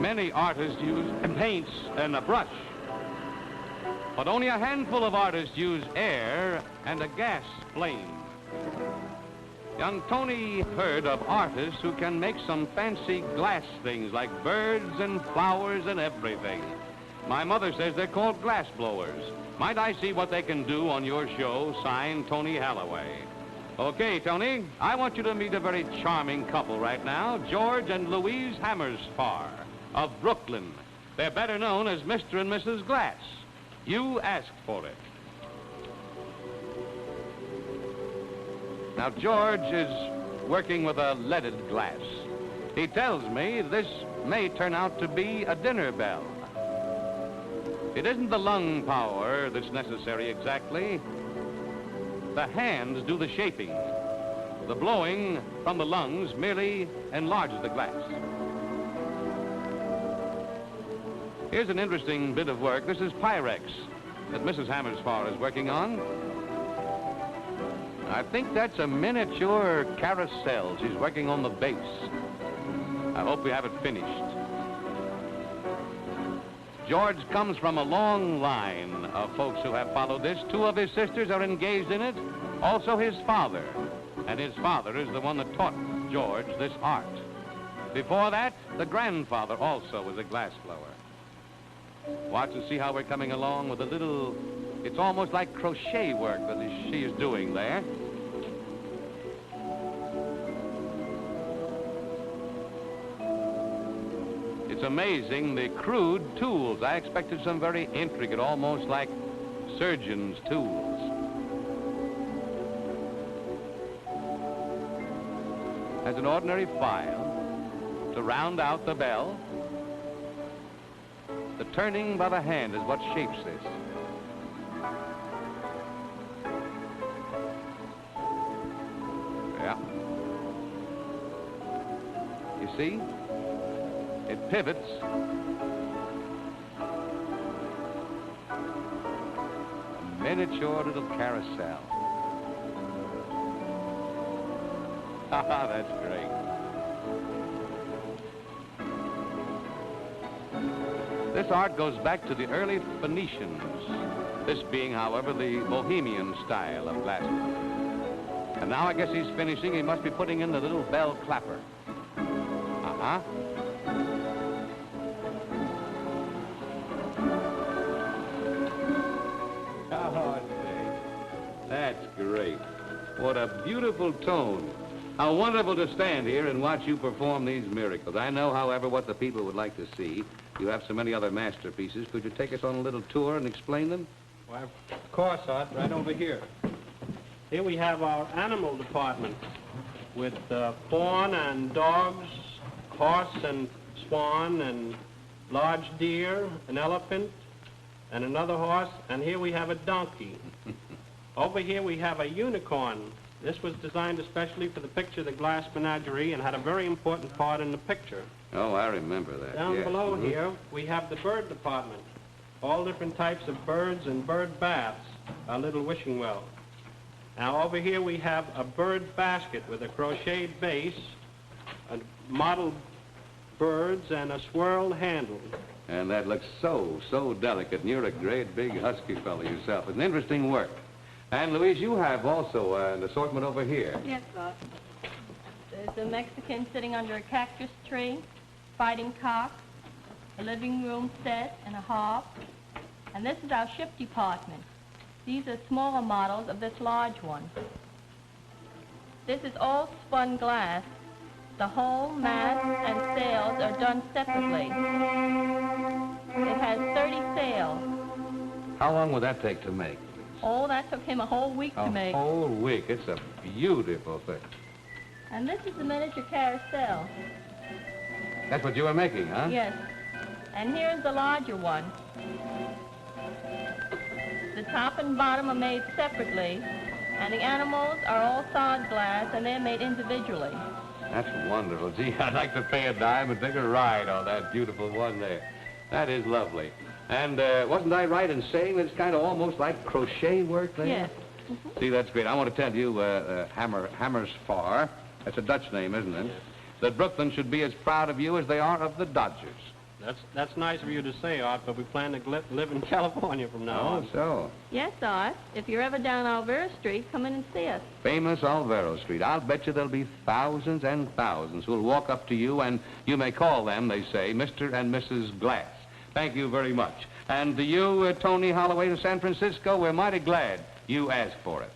Many artists use paints and a brush, but only a handful of artists use air and a gas flame. Young Tony heard of artists who can make some fancy glass things like birds and flowers and everything. My mother says they're called glass blowers. Might I see what they can do on your show? Signed, Tony Halloway. Okay, Tony, I want you to meet a very charming couple right now, George and Louise Hammersfar of Brooklyn. They're better known as Mr. and Mrs. Glass. You asked for it. Now, George is working with a leaded glass. He tells me this may turn out to be a dinner bell. It isn't the lung power that's necessary exactly. The hands do the shaping. The blowing from the lungs merely enlarges the glass. Here's an interesting bit of work. This is Pyrex that Mrs. Hammersfar is working on. I think that's a miniature carousel. She's working on the base. I hope we have it finished. George comes from a long line of folks who have followed this. Two of his sisters are engaged in it, also his father. And his father is the one that taught George this art. Before that, the grandfather also was a glass blower. Watch and see how we're coming along with a little, it's almost like crochet work that she is doing there. It's amazing, the crude tools. I expected some very intricate, almost like surgeon's tools. As an ordinary file to round out the bell. The turning by the hand is what shapes this. Yeah. You see? It pivots. A miniature little carousel. Haha, that's great. This art goes back to the early Phoenicians, this being, however, the Bohemian style of glass. And now I guess he's finishing. He must be putting in the little bell clapper. Uh-huh. Oh, that's great. What a beautiful tone. How wonderful to stand here and watch you perform these miracles. I know, however, what the people would like to see. You have so many other masterpieces. Could you take us on a little tour and explain them? Why, of course, Art, right over here. Here we have our animal department with fawn and dogs, horse and swan and large deer, an elephant, and another horse, and here we have a donkey. Over here we have a unicorn. This was designed especially for the picture The Glass Menagerie and had a very important part in the picture. Oh, I remember that. Down below here, we have the bird department. All different types of birds and bird baths, a little wishing well. Now over here we have a bird basket with a crocheted base, a model birds, and a swirled handle. And that looks so delicate. And you're a great big husky fellow yourself. It's an interesting work. And Louise, you have also an assortment over here. Yes, Bob. There's a Mexican sitting under a cactus tree, fighting cock, a living room set, and a harp. And this is our ship department. These are smaller models of this large one. This is all spun glass. The hull, mast, and sails are done separately. It has 30 sails. How long would that take to make? Oh, that took him a whole week to make. A whole week. It's a beautiful thing. And this is the miniature carousel. That's what you were making, huh? Yes. And here's the larger one. The top and bottom are made separately, and the animals are all solid glass, and they're made individually. That's wonderful. Gee, I'd like to pay a dime and take a ride on that beautiful one there. That is lovely. And wasn't I right in saying that it's kind of almost like crochet work there? Yes. See, that's great. I want to tell you, Hammersfar, that's a Dutch name, isn't it? Yes. That Brooklyn should be as proud of you as they are of the Dodgers. That's nice of you to say, Art, but we plan to live in California from now on. Oh, so. Yes, Art. If you're ever down Alvera Street, come in and see us. Famous Alvaro Street. I'll bet you there'll be thousands and thousands who'll walk up to you, and you may call them, they say, Mr. and Mrs. Glass. Thank you very much. And to you, Tony Holloway in San Francisco, we're mighty glad you asked for it.